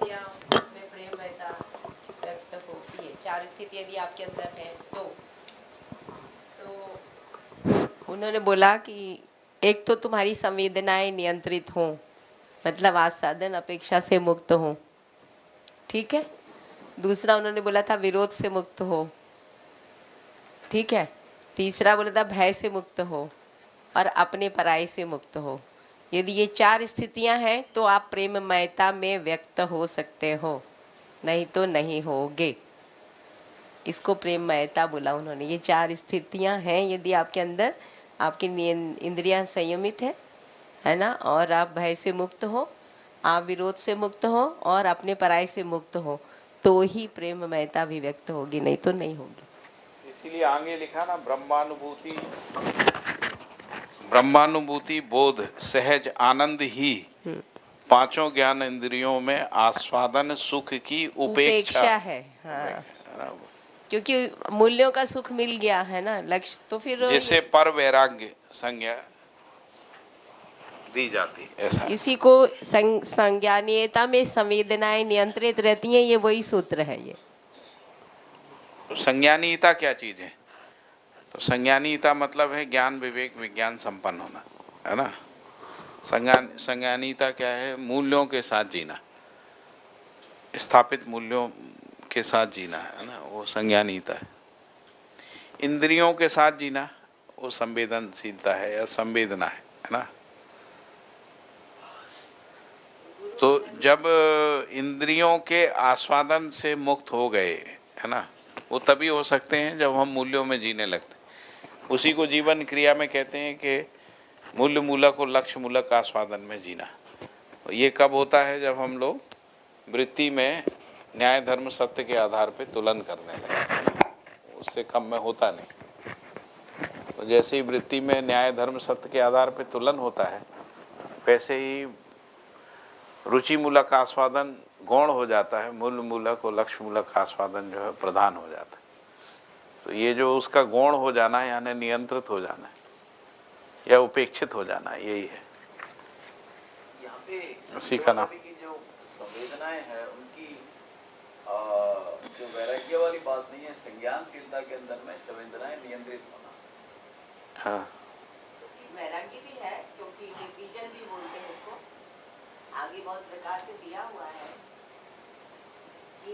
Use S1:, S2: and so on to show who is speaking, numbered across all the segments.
S1: स्थितियाँ में प्रेममयता व्यक्त होती है, 4 स्थिति यदि आपके अंदर है तो उन्होंने बोला कि एक तो तुम्हारी संवेदनाएं नियंत्रित हों, मतलब आस्वादन अपेक्षा से मुक्त हो, ठीक है। दूसरा उन्होंने बोला था विरोध से मुक्त हो, ठीक है। तीसरा बोला था भय से मुक्त हो और अपने पराई से मुक्त हो। यदि ये 4 स्थितियां हैं तो आप प्रेममयता में व्यक्त हो सकते हो, नहीं तो नहीं होगे। इसको प्रेममयता बोला उन्होंने। ये 4 स्थितियां हैं यदि आपके अंदर, आपकी इंद्रियां संयमित है ना, और आप भय से मुक्त हो, आप विरोध से मुक्त हो और अपने पराई से मुक्त हो, तो ही प्रेममयता भी व्यक्त होगी, नहीं तो नहीं होगी।
S2: इसीलिए आगे लिखा ना, ब्रह्मानुभूति बोध सहज आनंद ही पांचों ज्ञान इंद्रियों में आस्वादन सुख की उपेक्षा
S1: है। हाँ, क्योंकि मूल्यों का सुख मिल गया है ना, लक्ष्य तो फिर
S2: जैसे पर वैराग्य संज्ञा दी जाती, ऐसा
S1: इसी को संज्ञानीयता में संवेदनाएं नियंत्रित रहती हैं, ये वही सूत्र है। ये
S2: तो संज्ञानीयता क्या चीज है? तो संज्ञानीयता मतलब है ज्ञान विवेक विज्ञान संपन्न होना, है ना। संज्ञानीयता क्या है? मूल्यों के साथ जीना, स्थापित मूल्यों के साथ जीना, है ना, वो संज्ञानीयता है। इंद्रियों के साथ जीना वो संवेदनशीलता है या संवेदना है ना। तो जब इंद्रियों के आस्वादन से मुक्त हो गए, है ना, वो तभी हो सकते हैं जब हम मूल्यों में जीने लगते हैं। उसी को जीवन क्रिया में कहते हैं कि मूल्य मूलक और लक्ष्य मूलक आस्वादन में जीना। ये कब होता है? जब हम लोग वृत्ति में न्याय धर्म सत्य के आधार पे तुलन करने लगे, उससे कम में होता नहीं। तो जैसे ही वृत्ति में न्याय धर्म सत्य के आधार पे तुलन होता है, वैसे ही रुचि मूलक आस्वादन गौण हो जाता है, मूल्य मूलक और लक्ष्य मूलक आस्वादन जो है प्रधान हो जाता है। तो ये जो उसका गौण हो जाना है, यानी नियंत्रित हो जाना है या उपेक्षित हो जाना, यही है
S3: यहाँ पे
S2: उसी का नाम।
S3: की जो संवेदनाएं हैं उनकी जो वैराग्य वाली बात नहीं है, संज्ञानशीलता के अंदर में संवेदनाएं नियंत्रित होना।
S2: हाँ,
S1: वैराग्य भी है, क्योंकि निर्विजन भी बोलते हैं उसको, आगे बहुत प्रकार से दिया हुआ है कि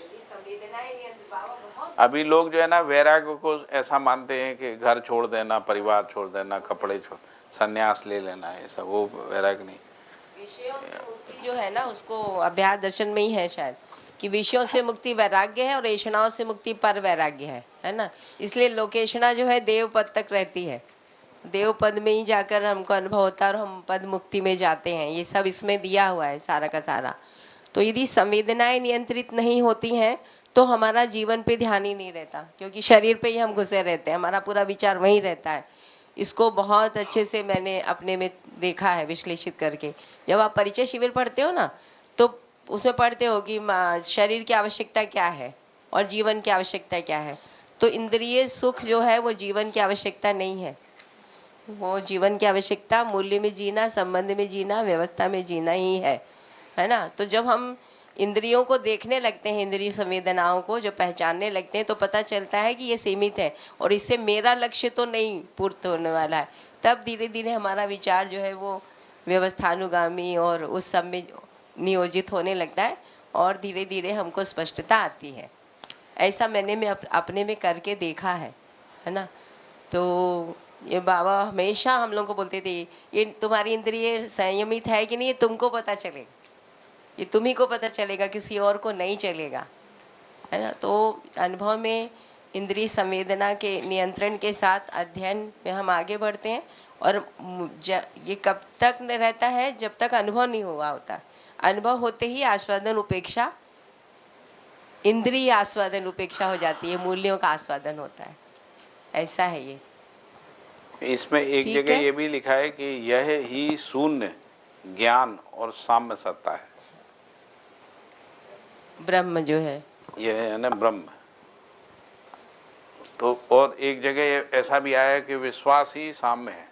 S1: यदि संवेदनाएं बहुत।
S2: अभी लोग जो है ना वैराग्य को ऐसा मानते हैं कि घर छोड़ देना, परिवार छोड़ देना, कपड़े छोड़, संन्यास ले लेना, ऐसा, वो वैराग्य नहीं।
S1: विषयों से मुक्ति जो है ना, उसको अभ्यास दर्शन में ही है शायद, कि विषयों से मुक्ति वैराग्य है और ऐषणाओं से मुक्ति पर वैराग्य है ना। इसलिए लोकेशना जो है देव पद तक रहती है, देव पद में ही जाकर हमको अनुभव होता है और हम पद मुक्ति में जाते हैं। ये सब इसमें दिया हुआ है सारा का सारा। तो यदि संवेदनाएं नियंत्रित नहीं होती हैं तो हमारा जीवन पे ध्यान ही नहीं रहता, क्योंकि शरीर पे ही हम घुसे रहते हैं, हमारा पूरा विचार वहीं रहता है। इसको बहुत अच्छे से मैंने अपने में देखा है विश्लेषित करके। जब आप परिचय शिविर पढ़ते हो ना, तो उसमें पढ़ते हो कि शरीर की आवश्यकता क्या है और जीवन की आवश्यकता क्या है। तो इंद्रिय सुख जो है वो जीवन की आवश्यकता नहीं है, वो जीवन की आवश्यकता मूल्य में जीना, संबंध में जीना, व्यवस्था में जीना ही है ना। तो जब हम इंद्रियों को देखने लगते हैं, इंद्रिय संवेदनाओं को जब पहचानने लगते हैं, तो पता चलता है कि ये सीमित है और इससे मेरा लक्ष्य तो नहीं पूर्त होने वाला है। तब धीरे धीरे हमारा विचार जो है वो व्यवस्थानुगामी और उस सब में नियोजित होने लगता है और धीरे धीरे हमको स्पष्टता आती है। ऐसा मैं अपने में करके देखा है ना। तो ये बाबा हमेशा हम लोग को बोलते थे, ये तुम्हारी इंद्रिय संयमित है कि नहीं, ये तुमको पता चलेगा, ये तुम्ही को पता चलेगा, किसी और को नहीं चलेगा, है ना। तो अनुभव में इंद्रिय संवेदना के नियंत्रण के साथ अध्ययन में हम आगे बढ़ते हैं और ये कब तक न रहता है? जब तक अनुभव नहीं हुआ होता। अनुभव होते ही आस्वादन उपेक्षा, इंद्रिय आस्वादन उपेक्षा हो जाती है, मूल्यों का आस्वादन होता है। ऐसा है ये।
S2: इसमें एक जगह ये भी लिखा है कि यह ही शून्य ज्ञान और साम्य सत्ता है,
S1: ब्रह्म जो है,
S2: यह है ना ब्रह्म। तो और एक जगह ऐसा भी आया है कि विश्वास ही साम्य है,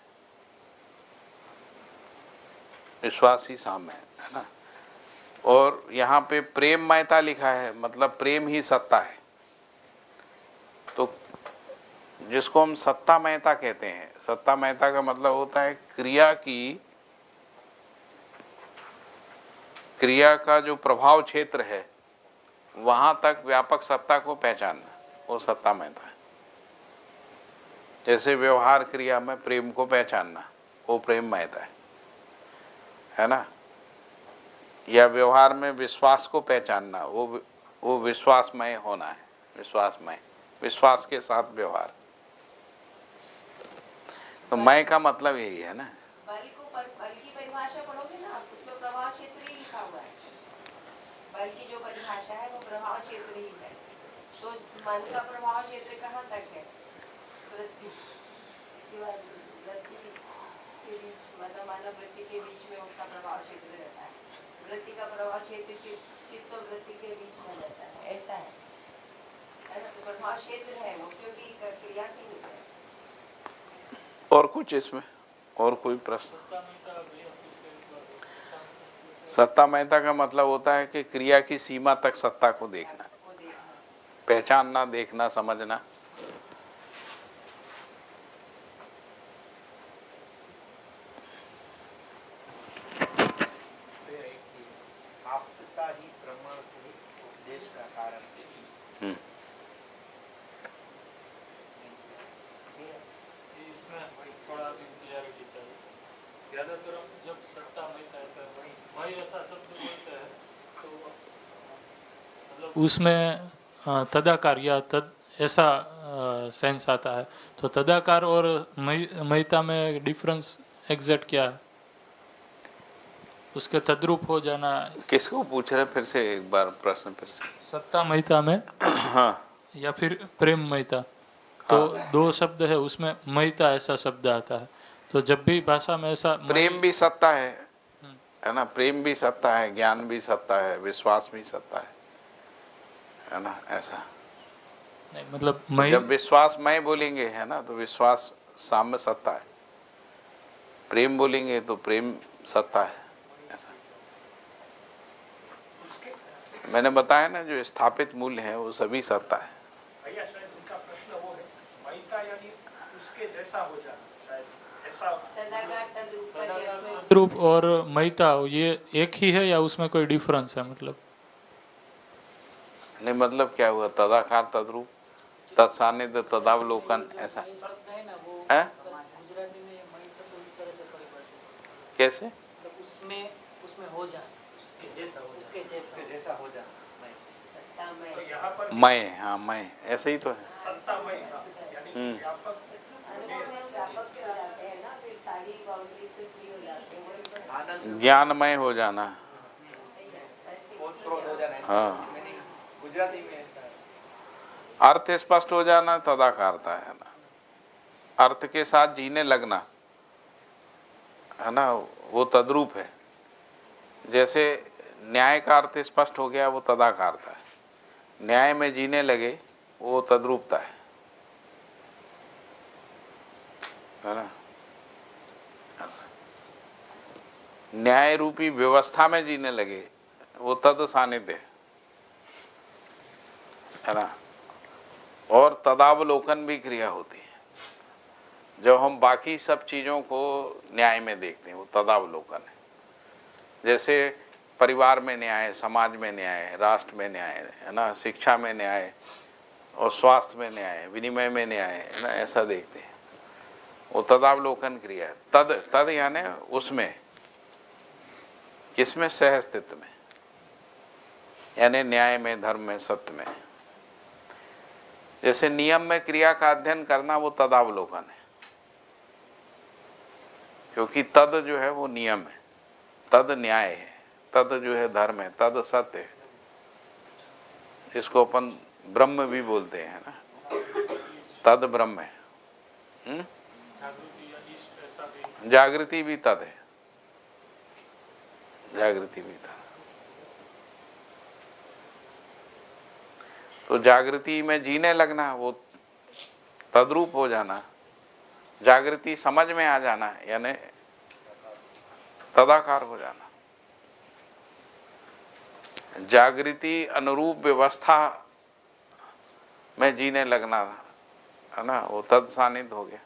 S2: विश्वास ही साम्य है ना। और यहाँ पे प्रेममयता लिखा है, मतलब प्रेम ही सत्ता है। तो जिसको हम सत्तामयता कहते हैं, सत्तामयता का मतलब होता है क्रिया का जो प्रभाव क्षेत्र है वहां तक व्यापक सत्ता को पहचानना, वो सत्तामयता है। जैसे व्यवहार क्रिया में प्रेम को पहचानना, वो प्रेममयता है ना। या व्यवहार में विश्वास को पहचानना, वो विश्वासमय होना है, विश्वासमय, विश्वास के साथ व्यवहार। तो मय का मतलब यही है ना।
S1: बल की परिभाषा पढ़ोगे ना आप, उसमें प्रभाव क्षेत्र ही लिखा हुआ है। बल की जो परिभाषा है वो प्रभाव क्षेत्र ही है। तो मन का प्रभाव क्षेत्र कहाँ तक है? वृत्ति, इसके बाद वृत्ति के बीच, मतलब मानव वृत्ति के बीच में उसका प्रभाव क्षेत्र रहता है। वृत्ति का प्रभाव क्षेत्र चित्त और वृत्ति के बीच में रहता है, ऐसा है। तो प्रभाव क्षेत्र है वो, क्योंकि क्रिया से ही है।
S2: और कुछ इसमें और कोई प्रश्न? सत्तामयता का मतलब होता है कि क्रिया की सीमा तक सत्ता को देखना, पहचानना, देखना, समझना।
S4: आपका ही प्रमाण से उपदेश का कारण।
S5: इसमें थोड़ा भी क्लियरिटी चाहिए। ज्यादातर हम जब सत्ता मई ऐसा शब्द बोलते हैं तो मतलब उसमें तदाकार या तद ऐसा सेंस आता है। तो तदाकार और मयता में डिफरेंस एग्जैक्ट क्या है? उसके तद्रूप हो जाना।
S2: किसको पूछ रहे, फिर से एक बार प्रश्न फिर से।
S5: सत्ता मयता में
S2: हाँ,
S5: या फिर प्रेम मयता, तो दो शब्द है, उसमें मयता ऐसा शब्द आता है। तो जब भी भाषा में ऐसा
S2: प्रेम भी सत्ता है ना। प्रेम भी सत्ता है, ज्ञान भी सत्ता है, विश्वास भी सत्ता है ना, ऐसा
S5: नहीं, मतलब
S2: तो जब विश्वास मैं बोलेंगे है ना, तो विश्वास साम्य सत्ता है। प्रेम बोलेंगे तो प्रेम सत्ता है, ऐसा। मैंने बताया ना, जो स्थापित मूल्य है वो सभी सत्ता है।
S4: भैया शायद उनका प्रश्न वो है, मयता यानी उसके जैसा हो जाना, शायद ऐसा।
S5: तद्रूप और मयता ये एक ही है या उसमें कोई डिफरेंस है? मतलब
S2: नहीं, मतलब क्या हुआ? तदाकार, तद्रूप, तत्सान्निध्य, तदावलोकन, ऐसा है। कैसे?
S6: उसमें हो जाना, उसके जैसा हो जाना।
S4: तो यहाँ पर
S2: मैं, हाँ मैं, ऐसे ही तो है।
S4: सत्तामय यानी व्यापक
S2: ज्ञानमय हो जाना, हाँ।
S4: गुजराती में ऐसा है।
S2: अर्थ स्पष्ट हो जाना तदाकारता है ना। अर्थ के साथ जीने लगना है ना, वो तद्रूप है। जैसे न्याय का अर्थ स्पष्ट हो गया, वो तदाकारता है। न्याय में जीने लगे, वो तद्रूपता है ना। न्याय रूपी व्यवस्था में जीने लगे, वो तद सानिध्य है ना। और तदावलोकन भी क्रिया होती है, जब हम बाकी सब चीज़ों को न्याय में देखते हैं, वो तदावलोकन है। जैसे परिवार में न्याय, समाज में न्याय, राष्ट्र में न्याय है ना, शिक्षा में न्याय और स्वास्थ्य में न्याय, विनिमय में न्याय है ना, ऐसा देखते हैं। वो तदावलोकन क्रिया है। तद यानी उसमें, किसमें? सह अस्तित्व में, यानी न्याय में, धर्म में, सत्य में। जैसे नियम में क्रिया का अध्ययन करना, वो तदावलोकन है, क्योंकि तद जो है वो नियम है, तद न्याय है, तद जो है धर्म है, तद सत्य है, जिसको अपन ब्रह्म भी बोलते हैं ना, तद ब्रह्म है। जागृति भी तद है, जागृति भी तद। तो जागृति में जीने लगना, वो तद्रूप हो जाना। जागृति समझ में आ जाना, यानी तदाकार हो जाना। जागृति अनुरूप व्यवस्था में जीने लगना, है ना, वो तत्सानिध्य हो गया।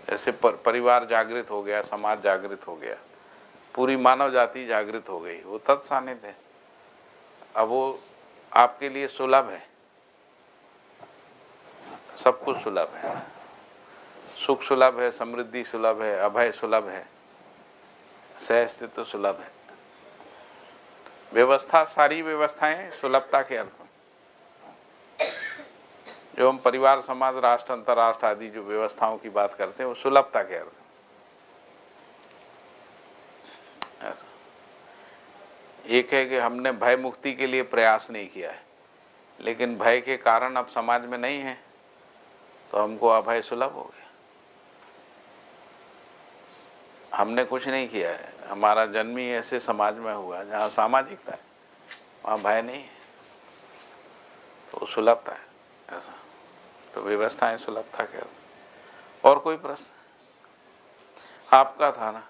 S2: जैसे परिवार जागृत हो गया, समाज जागृत हो गया, पूरी मानव जाति जागृत हो गई, वो तत्सानिध्य है। अब वो आपके लिए सुलभ है, सब कुछ सुलभ है, सुख सुलभ है, समृद्धि सुलभ है, अभय सुलभ है, सहअस्तित्व सुलभ है। व्यवस्था, सारी व्यवस्थाएं सुलभता के अर्थ में। जो हम परिवार, समाज, राष्ट्र, अंतर्राष्ट्र आदि जो व्यवस्थाओं की बात करते हैं वो सुलभता के अर्थ में। ऐसा एक है कि हमने भय मुक्ति के लिए प्रयास नहीं किया है, लेकिन भय के कारण अब समाज में नहीं है तो हमको अभय सुलभ हो गया। हमने कुछ नहीं किया है, हमारा जन्म ही ऐसे समाज में हुआ जहाँ सामाजिकता है, वहाँ भय नहीं है, तो सुलभता है। ऐसा तो व्यवस्थाएं सुलभता के अर्थ। और कोई प्रश्न आपका था ना?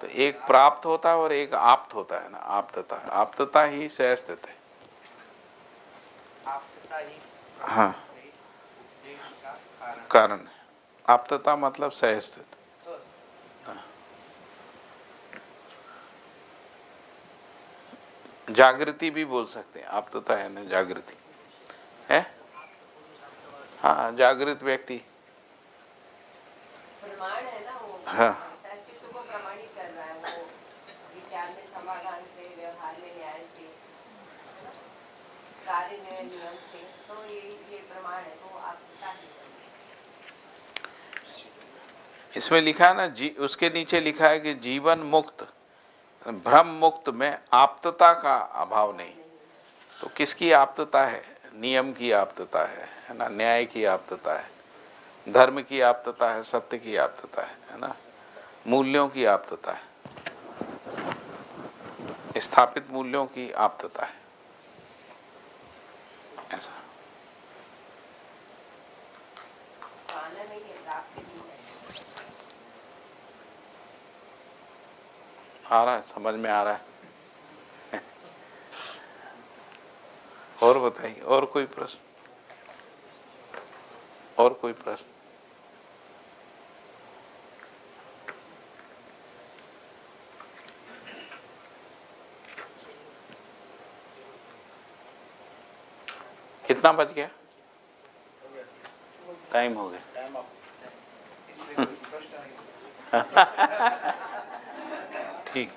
S2: तो एक प्राप्त होता है और एक आप्त होता है ना। आप्तता, आप्तता ही सहस्थित है। हाँ, कारण है। आप्तता मतलब सहस्थित। जागृति भी बोल सकते हैं, आप्तता है ना, जागृति है। हाँ, जागृत व्यक्ति
S1: प्रमाण है ना वो।
S2: हाँ।
S1: सहअस्तित्व को प्रमाणित कर रहा है वो, विचार में समाधान से, व्यवहार में न्याय से, कार्य में नियम से, तो ये प्रमाण है, तो आपका ही
S2: इसमें लिखा है ना, उसके नीचे लिखा है कि जीवन मुक्त, भ्रम मुक्त में आप्तता का अभाव नहीं। तो किसकी आप्तता है? नियम की आप्तता है ना, न्याय की आप्तता है, धर्म की आप्तता है, सत्य की आप्तता है ना, मूल्यों की आप्तता है, स्थापित मूल्यों की आप्तता है। ऐसा
S1: पाना नहीं है, प्राप्त नहीं है।
S2: आ रहा है, समझ में आ रहा है। और बताइए, और कोई प्रश्न? और कोई प्रश्न? कितना बज गया? टाइम हो गया। ठीक,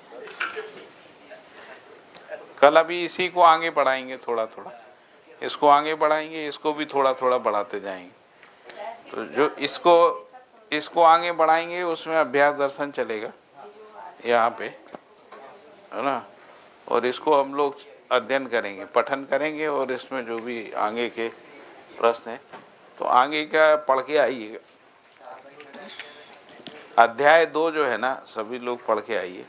S2: कल अभी इसी को आगे बढ़ाएंगे, थोड़ा थोड़ा इसको आगे बढ़ाएंगे, इसको भी थोड़ा थोड़ा बढ़ाते जाएंगे। तो जो इसको आगे बढ़ाएंगे उसमें अभ्यास दर्शन चलेगा यहाँ पे, है ना, और इसको हम लोग अध्ययन करेंगे, पठन करेंगे, और इसमें जो भी आगे के प्रश्न है तो आगे का पढ़ के आइएगा। अध्याय 2 जो है ना, सभी लोग पढ़ के आइए।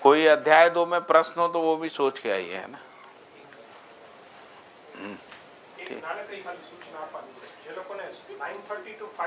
S2: कोई अध्याय 2 में प्रश्न हो तो वो भी सोच के आइए, है ना।
S4: એક નાનકડી ખાલી સૂચના આપવાની છે જે લોકોને 9:30 to 5